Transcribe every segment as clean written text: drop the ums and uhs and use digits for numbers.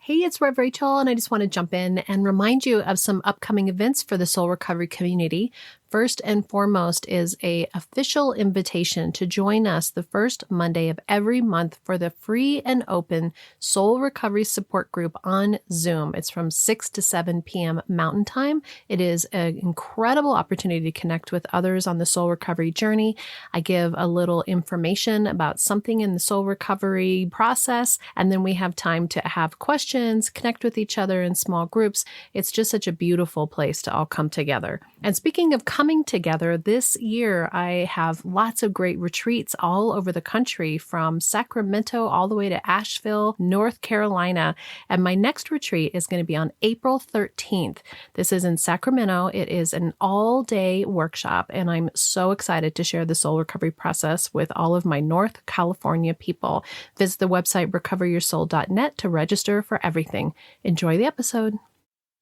Hey, it's Rev Rachel, and I just want to jump in and remind you of some upcoming events for the Soul Recovery community. First and foremost is an official invitation to join us the first Monday of every month for the free and open Soul Recovery Support Group on Zoom. It's from 6 to 7 p.m. Mountain Time. It is an incredible opportunity to connect with others on the soul recovery journey. I give a little information about something in the soul recovery process, and then we have time to have questions, connect with each other in small groups. It's just such a beautiful place to all come together. And speaking of coming together, this year I have lots of great retreats all over the country, from Sacramento all the way to Asheville, North Carolina. And my next retreat is going to be on April 13th. This is in Sacramento. It is an all-day workshop, and I'm so excited to share the soul recovery process with all of my North California people. Visit the website recoveryoursoul.net to register for everything. Enjoy the episode.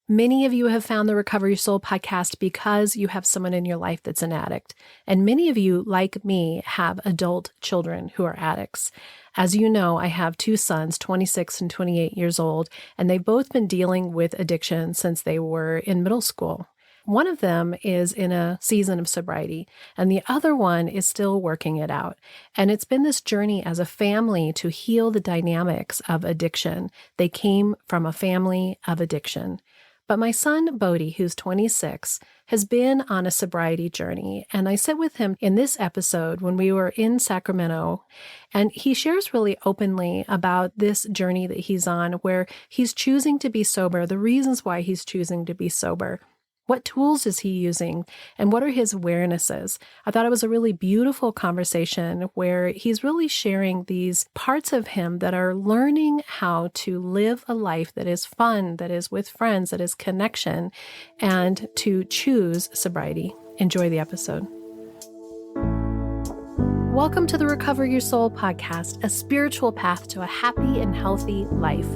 Many of you have found the Recover Your Soul podcast because you have someone in your life that's an addict. And many of you, like me, have adult children who are addicts. As you know, I have two sons, 26 and 28 years old, and they've both been dealing with addiction since they were in middle school. One of them is in a season of sobriety, and the other one is still working it out. And it's been this journey as a family to heal the dynamics of addiction. They came from a family of addiction. But my son, Bodhi, who's 26, has been on a sobriety journey. And I sit with him in this episode when we were in Sacramento, and he shares really openly about this journey that he's on, where he's choosing to be sober, the reasons why he's choosing to be sober. What tools is he using, and what are his awarenesses? I thought it was a really beautiful conversation where he's really sharing these parts of him that are learning how to live a life that is fun, that is with friends, that is connection, and to choose sobriety. Enjoy the episode. Welcome to the Recover Your Soul podcast, a spiritual path to a happy and healthy life.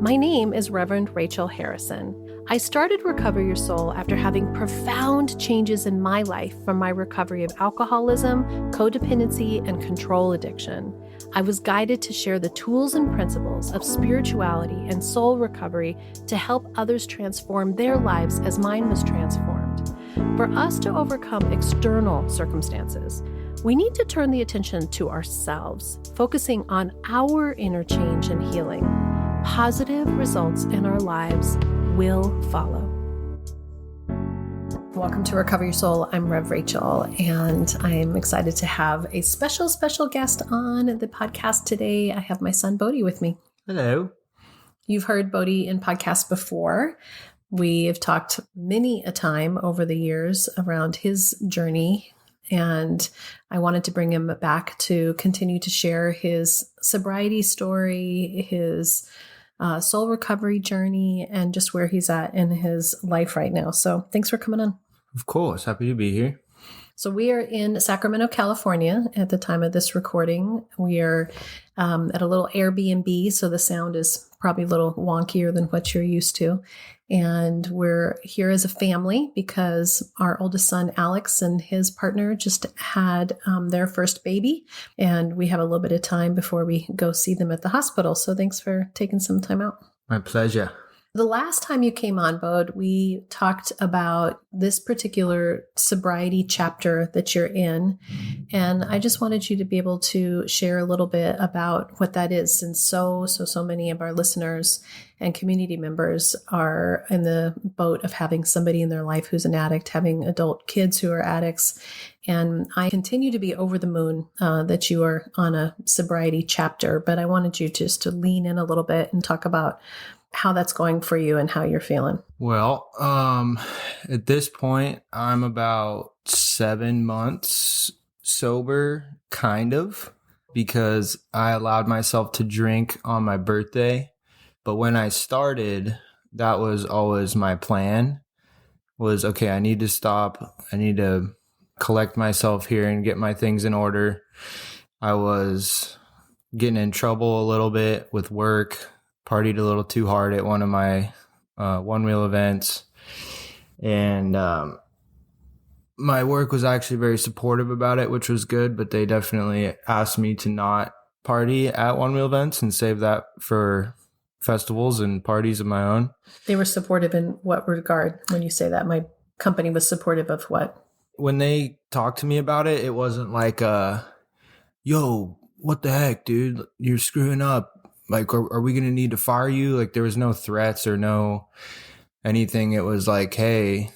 My name is Reverend Rachel Harrison. I started Recover Your Soul after having profound changes in my life from my recovery of alcoholism, codependency, and control addiction. I was guided to share the tools and principles of spirituality and soul recovery to help others transform their lives as mine was transformed. For us to overcome external circumstances, we need to turn the attention to ourselves, focusing on our inner change and healing. Positive results in our lives will follow. Welcome to Recover Your Soul. I'm Rev Rachel, and I'm excited to have a special guest on the podcast today. I have my son Bodhi with me. Hello. You've heard Bodhi in podcasts before. We have talked many a time over the years around his journey, and I wanted to bring him back to continue to share his sobriety story, his soul recovery journey, and just where he's at in his life right now. So thanks for coming on. Of course. Happy to be here. So we are in Sacramento, California at the time of this recording. We are at a little Airbnb, so the sound is probably a little wonkier than what you're used to. And we're here as a family because our oldest son, Alex, and his partner just had their first baby. And we have a little bit of time before we go see them at the hospital. So thanks for taking some time out. My pleasure. The last time you came on, Bod, we talked about this particular sobriety chapter that you're in. And I just wanted you to be able to share a little bit about what that is, since so many of our listeners and community members are in the boat of having somebody in their life who's an addict, having adult kids who are addicts. And I continue to be over the moon that you are on a sobriety chapter, but I wanted you just to lean in a little bit and talk about how that's going for you and how you're feeling. Well, at this point, I'm about 7 months sober, kind of, because I allowed myself to drink on my birthday. But when I started, that was always my plan, was, okay, I need to stop. I need to collect myself here and get my things in order. I was getting in trouble a little bit with work, partied a little too hard at one of my one-wheel events. And my work was actually very supportive about it, which was good, but they definitely asked me to not party at one-wheel events and save that for festivals and parties of my own. They were supportive in what regard when you say that? My company was supportive of what? When they talked to me about it, it wasn't like, yo, what the heck, dude? You're screwing up. Like, are we going to need to fire you? Like, there was no threats or no anything. It was like, hey,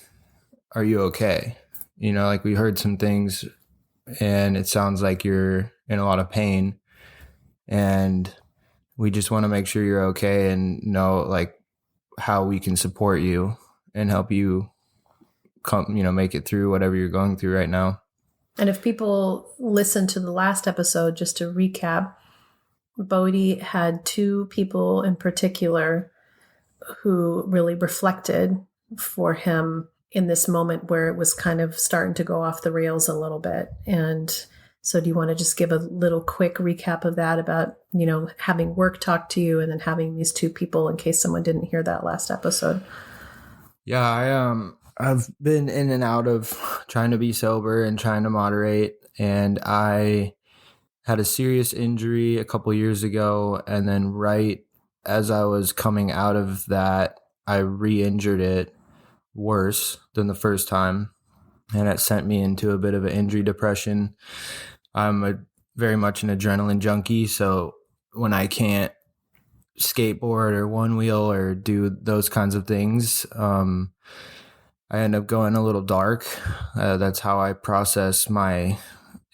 are you okay? You know, like we heard some things and it sounds like you're in a lot of pain and we just want to make sure you're okay and know like how we can support you and help you come, you know, make it through whatever you're going through right now. And if people listen to the last episode, just to recap, Bodhi had two people in particular who really reflected for him in this moment where it was kind of starting to go off the rails a little bit. And so do you want to just give a little quick recap of that about, you know, having work talk to you and then having these two people in case someone didn't hear that last episode? Yeah, I've been in and out of trying to be sober and trying to moderate, and I had a serious injury a couple years ago, and then right as I was coming out of that, I re-injured it worse than the first time, and it sent me into a bit of an injury depression. I'm very much an adrenaline junkie, so when I can't skateboard or one wheel or do those kinds of things, I end up going a little dark. That's how I process my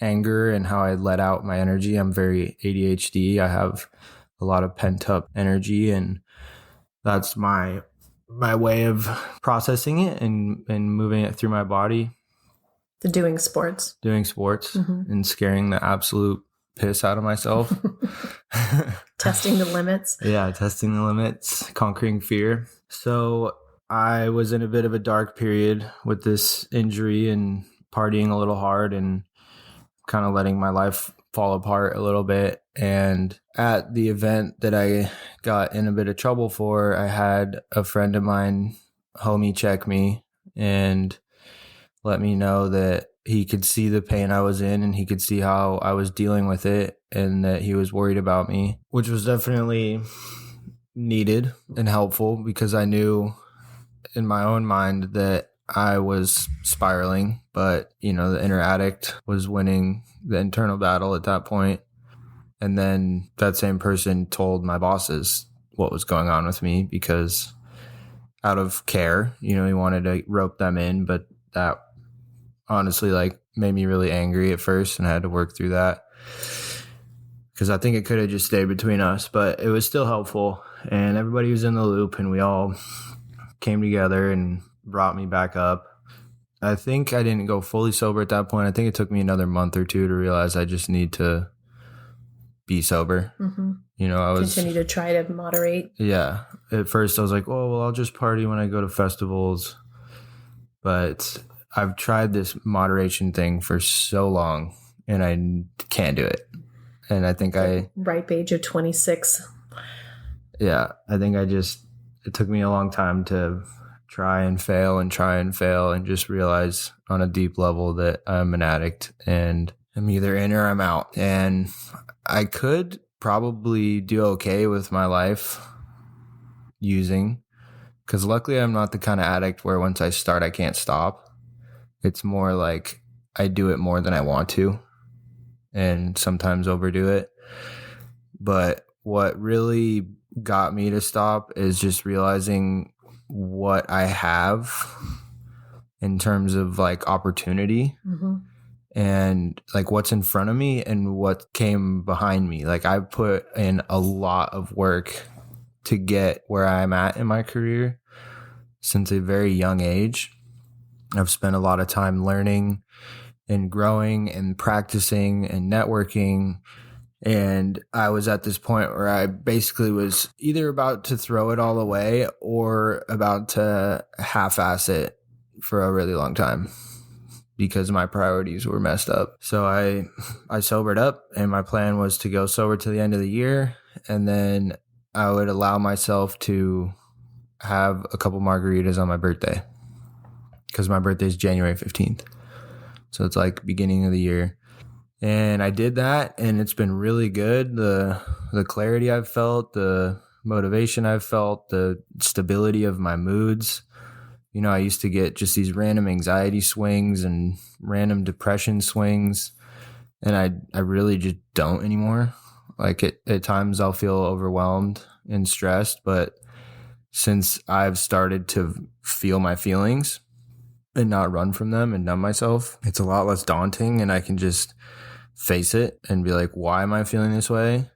anger and how I let out my energy. I'm very ADHD. I have a lot of pent up energy, and that's my way of processing it and moving it through my body. Doing sports And scaring the absolute piss out of myself. Testing the limits. Yeah, testing the limits, conquering fear. So I was in a bit of a dark period with this injury and partying a little hard and kind of letting my life fall apart a little bit. And at the event that I got in a bit of trouble for, I had a friend of mine homie check me and let me know that he could see the pain I was in and he could see how I was dealing with it and that he was worried about me, which was definitely needed and helpful because I knew in my own mind that I was spiraling, but you know, the inner addict was winning the internal battle at that point. And then that same person told my bosses what was going on with me because out of care, you know, he wanted to rope them in, but that honestly like made me really angry at first and I had to work through that because I think it could have just stayed between us, but it was still helpful and everybody was in the loop and we all came together and brought me back up. I think I didn't go fully sober at that point. I think it took me another month or two to realize I just need to be sober. Mm-hmm. You know, I was continue to try to moderate. Yeah. At first I was like, oh, well, I'll just party when I go to festivals. But I've tried this moderation thing for so long and I can't do it. And I think ripe age of 26. Yeah. I think it took me a long time to try and fail and just realize on a deep level that I'm an addict and I'm either in or I'm out. And I could probably do okay with my life using, because luckily I'm not the kind of addict where once I start, I can't stop. It's more like I do it more than I want to and sometimes overdo it. But what really got me to stop is just realizing what I have in terms of like opportunity and like what's in front of me and what came behind me. Like I put in a lot of work to get where I'm at in my career since a very young age. I've spent a lot of time learning and growing and practicing and networking. And I was at this point where I basically was either about to throw it all away or about to half-ass it for a really long time because my priorities were messed up. So I sobered up and my plan was to go sober to the end of the year. And then I would allow myself to have a couple margaritas on my birthday because my birthday is January 15th. So it's like beginning of the year. And I did that and it's been really good. The clarity I've felt, the motivation I've felt, the stability of my moods. You know, I used to get just these random anxiety swings and random depression swings, and I really just don't anymore. Like at times I'll feel overwhelmed and stressed, but since I've started to feel my feelings and not run from them and numb myself, it's a lot less daunting, and I can just face it and be like, why am I feeling this way?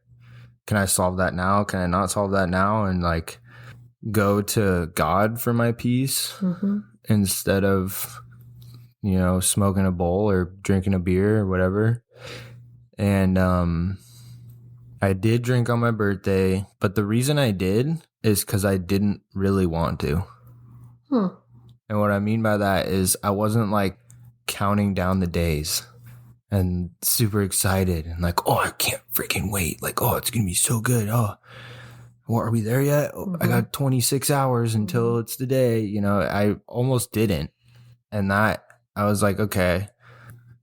Can I solve that now? Can I not solve that now? And like go to God for my peace instead of, you know, smoking a bowl or drinking a beer or whatever. And I did drink on my birthday, but the reason I did is because I didn't really want to. And what I mean by that is I wasn't like counting down the days and super excited and like, oh, I can't freaking wait. Like, oh, it's going to be so good. Oh, well, are we there yet? I got 26 hours until it's the day. You know, I almost didn't. And that I was like, okay,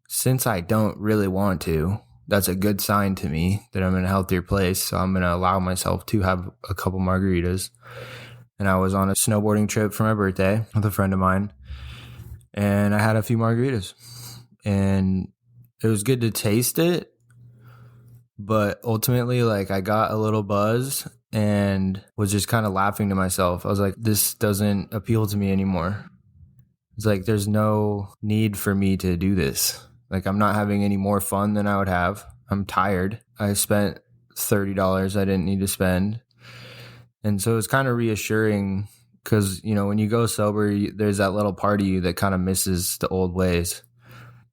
since I don't really want to, that's a good sign to me that I'm in a healthier place. So I'm going to allow myself to have a couple margaritas. And I was on a snowboarding trip for my birthday with a friend of mine, and I had a few margaritas, and it was good to taste it. But ultimately, like, I got a little buzz and was just kind of laughing to myself. I was like, this doesn't appeal to me anymore. It's like, there's no need for me to do this. Like, I'm not having any more fun than I would have. I'm tired. I spent $30 I didn't need to spend. And so it's kind of reassuring because, you know, when you go sober, there's that little part of you that kind of misses the old ways.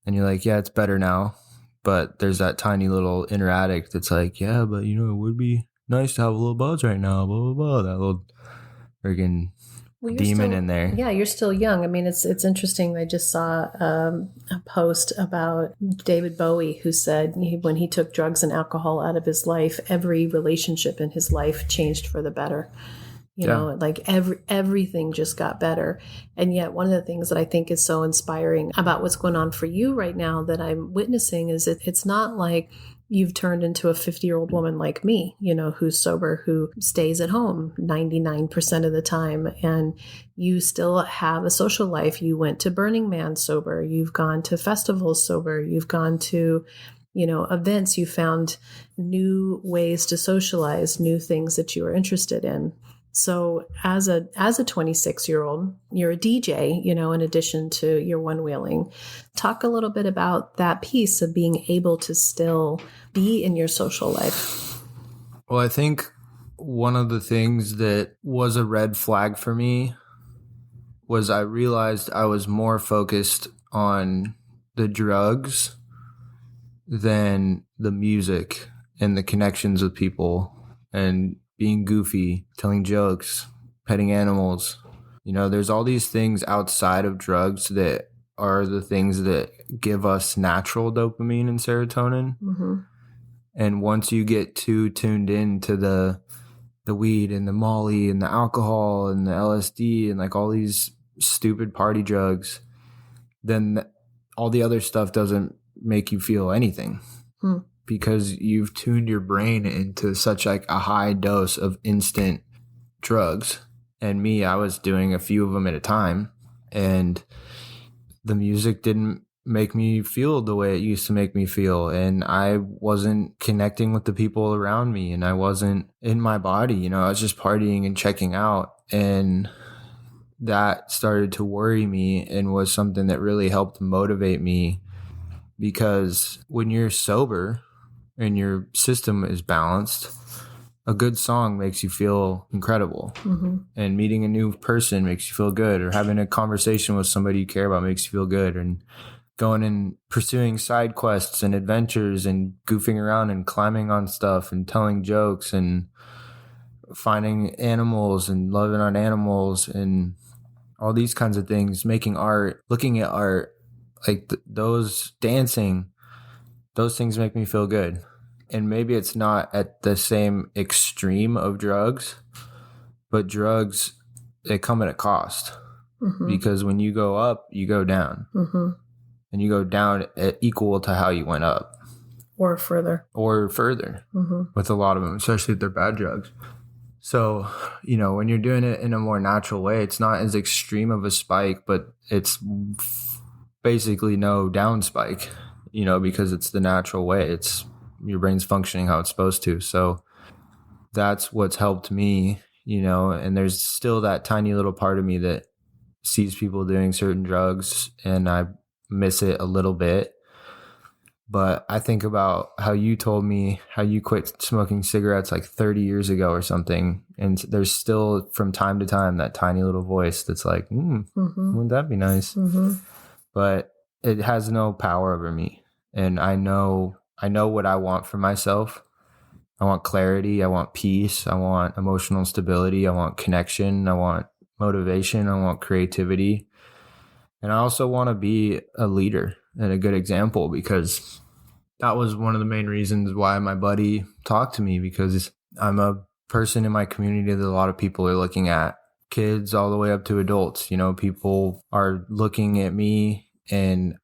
And you're like, yeah, it's better now. But there's that tiny little inner addict that's like, yeah, but, you know, it would be nice to have a little buzz right now, blah, blah, blah. That little freaking demon in there. Yeah, you're still young. I mean, it's interesting. I just saw a post about David Bowie, who said when he took drugs and alcohol out of his life, every relationship in his life changed for the better. You know, like everything just got better. And yet one of the things that I think is so inspiring about what's going on for you right now that I'm witnessing is it's not like you've turned into a 50-year-old woman like me, you know, who's sober, who stays at home 99% of the time. And you still have a social life. You went to Burning Man sober. You've gone to festivals sober. You've gone to, you know, events. You found new ways to socialize, new things that you are interested in. So as a 26-year-old, you're a DJ, you know, in addition to your one-wheeling. Talk a little bit about that piece of being able to still be in your social life. Well, I think one of the things that was a red flag for me was I realized I was more focused on the drugs than the music and the connections with people and being goofy, telling jokes, petting animals. You know, there's all these things outside of drugs that are the things that give us natural dopamine and serotonin. And once you get too tuned in to the weed and the Molly and the alcohol and the LSD and like all these stupid party drugs, then all the other stuff doesn't make you feel anything. Because you've tuned your brain into such like a high dose of instant drugs. And me, I was doing a few of them at a time, and the music didn't make me feel the way it used to make me feel. And I wasn't connecting with the people around me, and I wasn't in my body. You know, I was just partying and checking out. And that started to worry me and was something that really helped motivate me, because when you're sober and your system is balanced, a good song makes you feel incredible. And meeting a new person makes you feel good, or having a conversation with somebody you care about makes you feel good, and going and pursuing side quests and adventures and goofing around and climbing on stuff and telling jokes and finding animals and loving on animals and all these kinds of things, making art, looking at art, like those, dancing, those things make me feel good. And maybe it's not at the same extreme of drugs, but drugs, they come at a cost. Because when you go up, you go down. And you go down at equal to how you went up. Or further. With a lot of them, especially if they're bad drugs. So, when you're doing it in a more natural way, it's not as extreme of a spike, but it's basically no down spike, because it's the natural way. It's your brain's functioning how it's supposed to. So that's what's helped me, and there's still that tiny little part of me that sees people doing certain drugs and I miss it a little bit. But I think about how you told me how you quit smoking cigarettes like 30 years ago or something. And there's still from time to time that tiny little voice that's like, wouldn't that be nice? Mm-hmm. But it has no power over me. And I know what I want for myself. I want clarity. I want peace. I want emotional stability. I want connection. I want motivation. I want creativity. And I also want to be a leader and a good example, because that was one of the main reasons why my buddy talked to me, because I'm a person in my community that a lot of people are looking at, kids all the way up to adults. People are looking at me and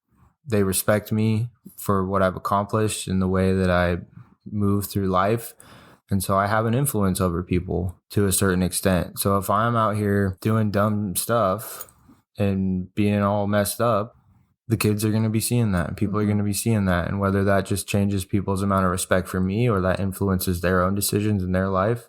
they respect me for what I've accomplished and the way that I move through life. And so I have an influence over people to a certain extent. So if I'm out here doing dumb stuff and being all messed up, the kids are going to be seeing that, and people are going to be seeing that. And whether that just changes people's amount of respect for me or that influences their own decisions in their life,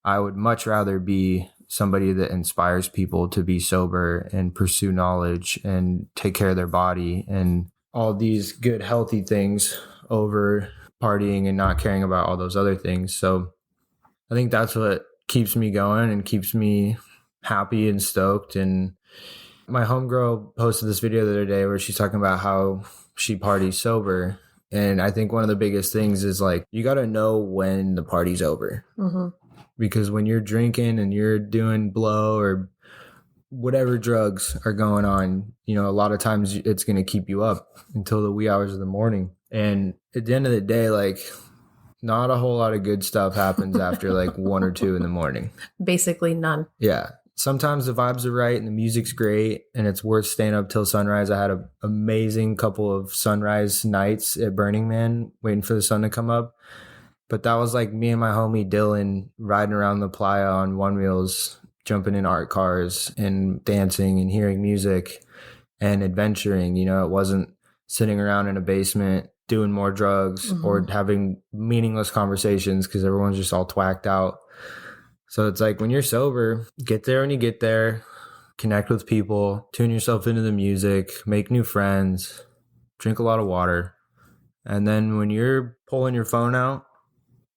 I would much rather be somebody that inspires people to be sober and pursue knowledge and take care of their body and all these good, healthy things over partying and not caring about all those other things. So I think that's what keeps me going and keeps me happy and stoked. And my homegirl posted this video the other day where she's talking about how she parties sober. And I think one of the biggest things is like, you got to know when the party's over. Mm-hmm. Because when you're drinking and you're doing blow or whatever drugs are going on, a lot of times it's going to keep you up until the wee hours of the morning. And at the end of the day, like, not a whole lot of good stuff happens after like 1 or 2 in the morning. Basically none. Yeah. Sometimes the vibes are right and the music's great and it's worth staying up till sunrise. I had an amazing couple of sunrise nights at Burning Man waiting for the sun to come up. But that was like me and my homie Dylan riding around the playa on one wheels, jumping in art cars and dancing and hearing music and adventuring. It wasn't sitting around in a basement doing more drugs or having meaningless conversations because everyone's just all twacked out. So it's like when you're sober, get there when you get there, connect with people, tune yourself into the music, make new friends, drink a lot of water. And then when you're pulling your phone out,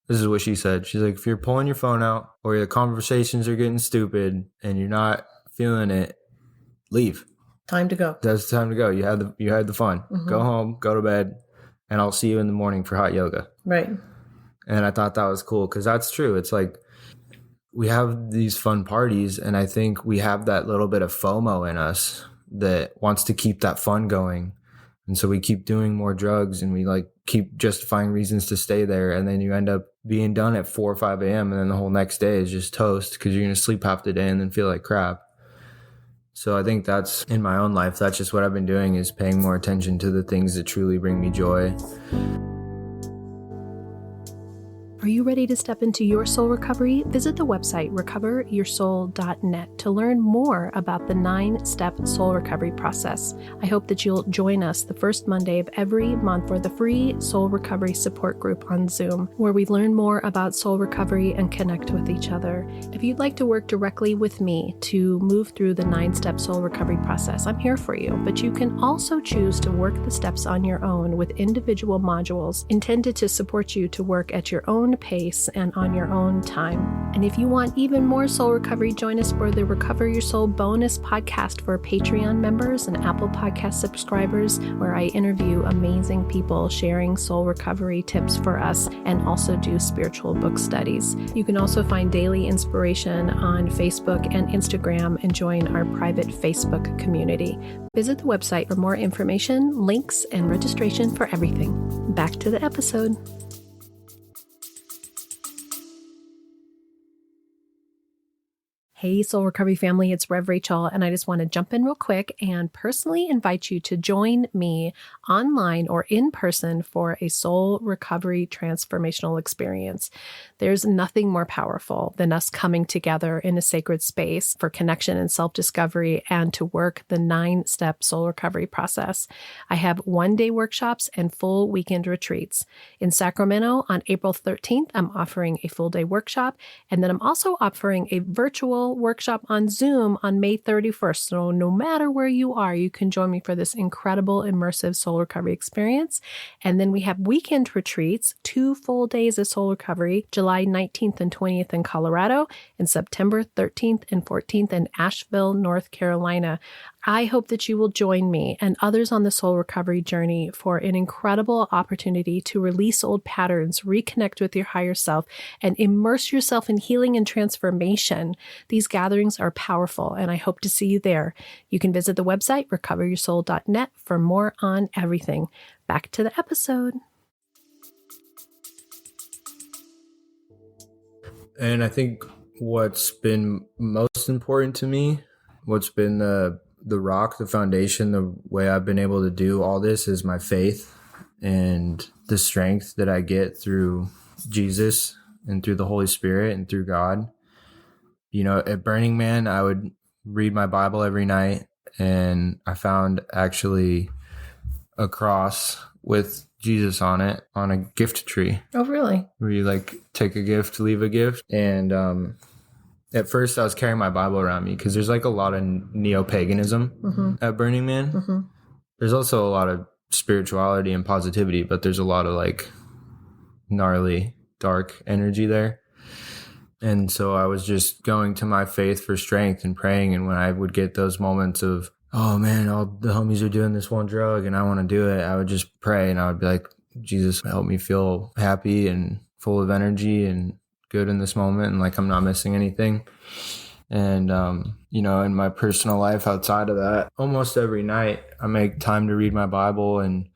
this is what she said. She's like, if you're pulling your phone out or the conversations are getting stupid and you're not feeling it, leave. Time to go. That's time to go. You had the fun. Go home, go to bed, and I'll see you in the morning for hot yoga. Right. And I thought that was cool because that's true. It's like we have these fun parties, and I think we have that little bit of FOMO in us that wants to keep that fun going. And so we keep doing more drugs and we like keep justifying reasons to stay there. And then you end up being done at 4 or 5 a.m. And then the whole next day is just toast because you're going to sleep half the day and then feel like crap. So I think that's in my own life. That's just what I've been doing, is paying more attention to the things that truly bring me joy. Are you ready to step into your soul recovery? Visit the website recoveryoursoul.net to learn more about the 9-step soul recovery process. I hope that you'll join us the first Monday of every month for the free soul recovery support group on Zoom, where we learn more about soul recovery and connect with each other. If you'd like to work directly with me to move through the 9-step soul recovery process, I'm here for you, but you can also choose to work the steps on your own with individual modules intended to support you to work at your own pace and on your own time. And if you want even more soul recovery, join us for the Recover Your Soul bonus podcast for Patreon members and Apple Podcast subscribers, where I interview amazing people sharing soul recovery tips for us and also do spiritual book studies. You can also find daily inspiration on Facebook and Instagram and join our private Facebook community. Visit the website for more information, links, and registration for everything. Back to the episode. Hey, Soul Recovery family, it's Rev Rachel, and I just want to jump in real quick and personally invite you to join me online or in person for a soul recovery transformational experience. There's nothing more powerful than us coming together in a sacred space for connection and self-discovery and to work the 9-step soul recovery process. I have one-day workshops and full weekend retreats. In Sacramento on April 13th, I'm offering a full-day workshop, and then I'm also offering a virtual workshop on Zoom on May 31st. So no matter where you are, you can join me for this incredible immersive soul recovery experience. And then we have weekend retreats, 2 full days of soul recovery, July 19th and 20th in Colorado, and September 13th and 14th in Asheville, North Carolina. I hope that you will join me and others on the soul recovery journey for an incredible opportunity to release old patterns, reconnect with your higher self, and immerse yourself in healing and transformation. These gatherings are powerful, and I hope to see you there. You can visit the website, recoveryoursoul.net, for more on everything. Back to the episode. And I think what's been most important to me, what's been the rock, the foundation, the way I've been able to do all this is my faith and the strength that I get through Jesus and through the Holy Spirit and through God. You know, at Burning Man, I would read my Bible every night, and I found actually a cross with Jesus on it on a gift tree. Oh, really? Where you like take a gift, leave a gift. And at first I was carrying my Bible around me because there's like a lot of neo-paganism at Burning Man. There's also a lot of spirituality and positivity, but there's a lot of like gnarly, dark energy there. And so I was just going to my faith for strength and praying. And when I would get those moments of, oh man, all the homies are doing this one drug and I want to do it, I would just pray and I would be like, Jesus, help me feel happy and full of energy and good in this moment, and like I'm not missing anything. And you know, in my personal life outside of that, almost every night I make time to read my Bible, and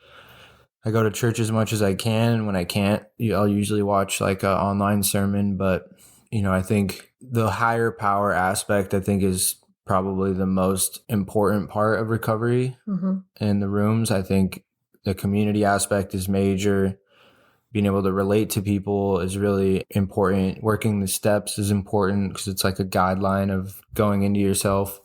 I go to church as much as I can. And when I can't, I'll usually watch like an online sermon. But you know, I think the higher power aspect, I think, is probably the most important part of recovery in the rooms. I think the community aspect is major. Being able to relate to people is really important. Working the steps is important because it's like a guideline of going into yourself.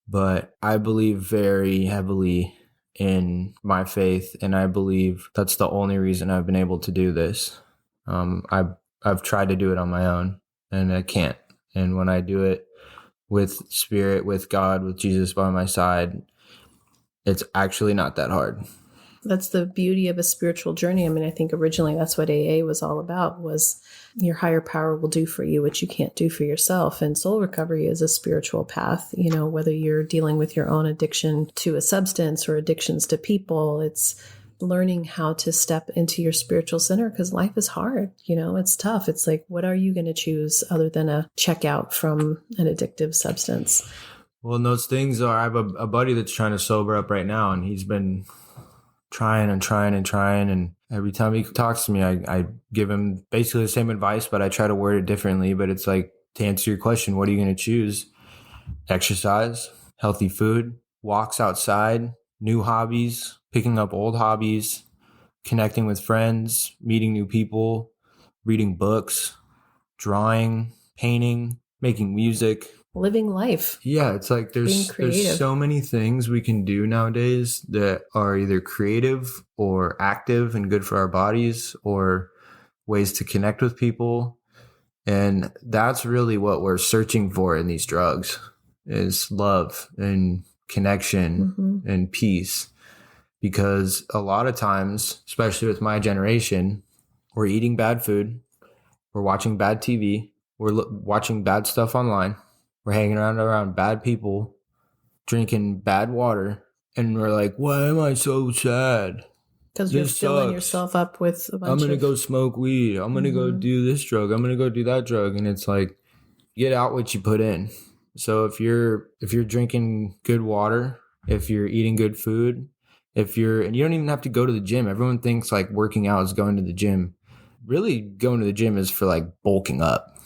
But I believe very heavily in my faith, and I believe that's the only reason I've been able to do this. I've tried to do it on my own, and I can't. And when I do it with Spirit, with God, with Jesus by my side, it's actually not that hard. That's the beauty of a spiritual journey. I mean, I think originally that's what AA was all about, was your higher power will do for you what you can't do for yourself. And soul recovery is a spiritual path. You know, whether you're dealing with your own addiction to a substance or addictions to people, it's learning how to step into your spiritual center, because life is hard. You know, it's tough. It's like, what are you going to choose other than a checkout from an addictive substance? Well, and those things are, I have a buddy that's trying to sober up right now, and he's been trying. And every time he talks to me, I give him basically the same advice, but I try to word it differently. But it's like, to answer your question, what are you going to choose? Exercise, healthy food, walks outside, new hobbies, picking up old hobbies, connecting with friends, meeting new people, reading books, drawing, painting, making music. Living life. Yeah, it's like there's so many things we can do nowadays that are either creative or active and good for our bodies, or ways to connect with people. And that's really what we're searching for in these drugs, is love and connection and peace. Because a lot of times, especially with my generation, we're eating bad food, we're watching bad TV, we're watching bad stuff online. We're hanging around bad people, drinking bad water, and we're like, why am I so sad? Because you're filling yourself up with a bunch I'm going to go smoke weed. I'm going to go do this drug. I'm going to go do that drug. And it's like, get out what you put in. So if you're drinking good water, if you're eating good food, and you don't even have to go to the gym. Everyone thinks like working out is going to the gym. Really, going to the gym is for like bulking up.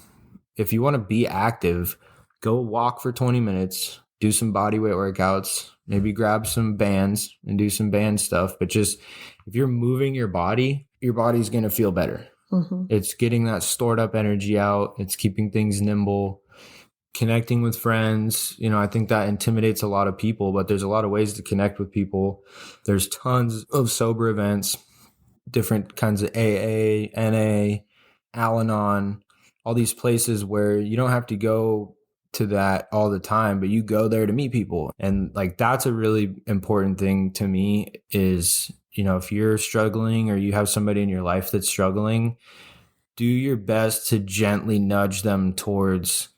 If you want to be active, go walk for 20 minutes, do some body weight workouts, maybe grab some bands and do some band stuff. But just if you're moving your body's going to feel better. Mm-hmm. It's getting that stored up energy out. It's keeping things nimble, connecting with friends. I think that intimidates a lot of people, but there's a lot of ways to connect with people. There's tons of sober events, different kinds of AA, NA, Al-Anon, all these places where you don't have to go to that all the time, but you go there to meet people. And like, that's a really important thing to me is, if you're struggling or you have somebody in your life that's struggling, do your best to gently nudge them towards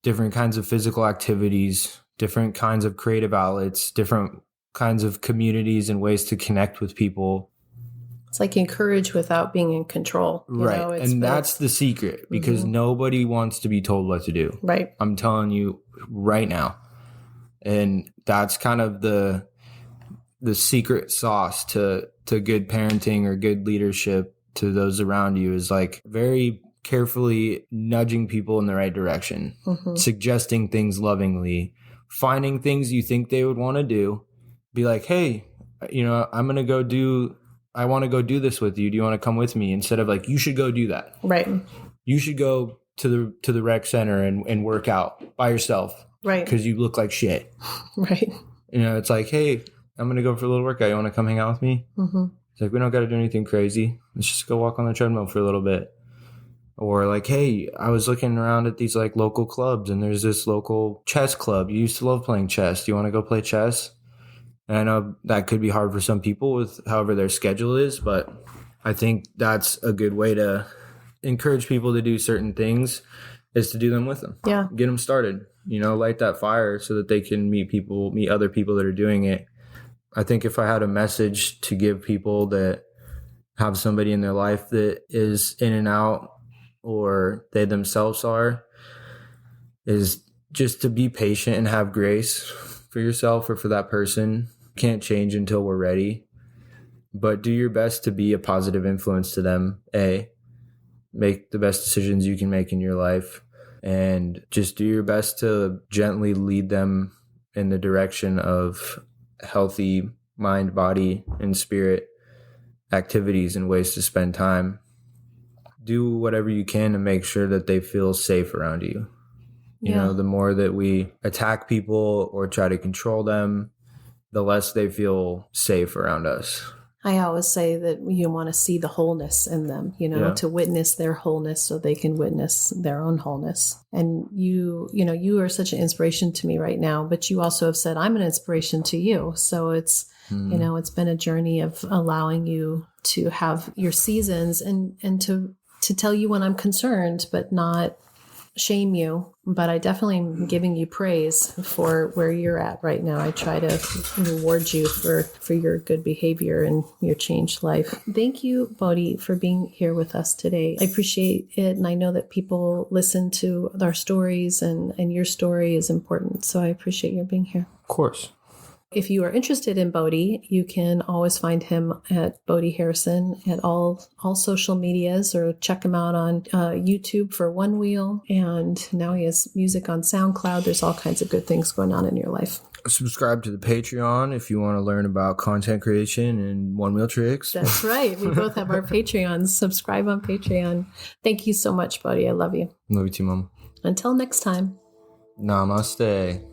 different kinds of physical activities, different kinds of creative outlets, different kinds of communities and ways to connect with people. It's like encourage without being in control. Right. And that's the secret, because mm-hmm. nobody wants to be told what to do. Right. I'm telling you right now. And that's kind of the secret sauce to good parenting or good leadership to those around you, is like very carefully nudging people in the right direction, mm-hmm. suggesting things lovingly, finding things you think they would want to do. Be like, hey, I want to go do this with you. Do you want to come with me? Instead of like, you should go do that. Right. You should go to the rec center and work out by yourself. Right. Because you look like shit. Right. It's like, hey, I'm going to go for a little workout. You want to come hang out with me? Mm-hmm. It's like, we don't got to do anything crazy. Let's just go walk on the treadmill for a little bit. Or like, hey, I was looking around at these like local clubs, and there's this local chess club. You used to love playing chess. Do you want to go play chess? And I know that could be hard for some people with however their schedule is, but I think that's a good way to encourage people to do certain things, is to do them with them. Yeah. Get them started, light that fire so that they can meet other people that are doing it. I think if I had a message to give people that have somebody in their life that is in and out, or they themselves are, is just to be patient and have grace for yourself or for that person. Can't change until we're ready, but do your best to be a positive influence to them. Make the best decisions you can make in your life, and just do your best to gently lead them in the direction of healthy mind, body, and spirit activities and ways to spend time. Do whatever you can to make sure that they feel safe around you. The more that we attack people or try to control them, the less they feel safe around us. I always say that you want to see the wholeness in them, to witness their wholeness so they can witness their own wholeness. And you are such an inspiration to me right now, but you also have said, I'm an inspiration to you. So it's, it's been a journey of allowing you to have your seasons and to tell you when I'm concerned, but not shame you. But I definitely am giving you praise for where you're at right now. I try to reward you for your good behavior and your changed life. Thank you, Bodhi, for being here with us today. I appreciate it. And I know that people listen to our stories, and your story is important. So I appreciate your being here. Of course. If you are interested in Bodhi, you can always find him at Bodhi Harrison at all social medias, or check him out on YouTube for One Wheel. And now he has music on SoundCloud. There's all kinds of good things going on in your life. Subscribe to the Patreon if you want to learn about content creation and one wheel tricks. That's right. We both have our Patreons. Subscribe on Patreon. Thank you so much, Bodhi. I love you. Love you too, Mom. Until next time. Namaste.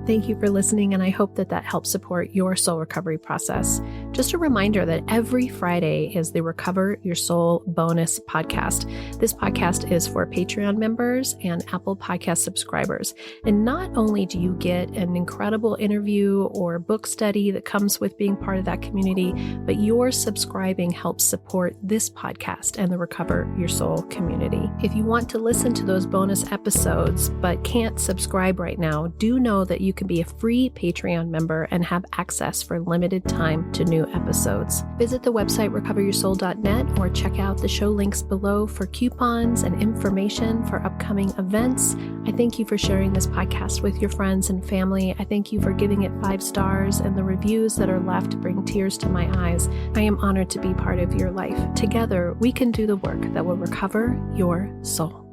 Thank you for listening, and I hope that helps support your soul recovery process. Just a reminder that every Friday is the Recover Your Soul bonus podcast. This podcast is for Patreon members and Apple Podcast subscribers. And not only do you get an incredible interview or book study that comes with being part of that community, but your subscribing helps support this podcast and the Recover Your Soul community. If you want to listen to those bonus episodes but can't subscribe right now, do know that you can be a free Patreon member and have access for limited time to new episodes. Visit the website recoveryoursoul.net or check out the show links below for coupons and information for upcoming events. I thank you for sharing this podcast with your friends and family. I thank you for giving it 5 stars, and the reviews that are left bring tears to my eyes. I am honored to be part of your life. Together, we can do the work that will recover your soul.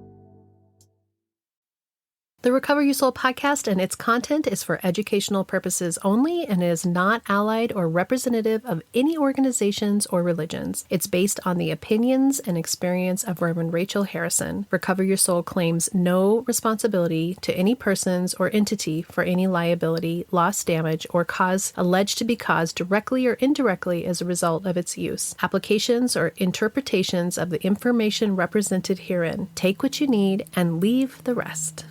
The Recover Your Soul podcast and its content is for educational purposes only and is not allied or representative of any organizations or religions. It's based on the opinions and experience of Reverend Rachel Harrison. Recover Your Soul claims no responsibility to any persons or entity for any liability, loss, damage, or cause alleged to be caused directly or indirectly as a result of its use. Applications or interpretations of the information represented herein. Take what you need and leave the rest.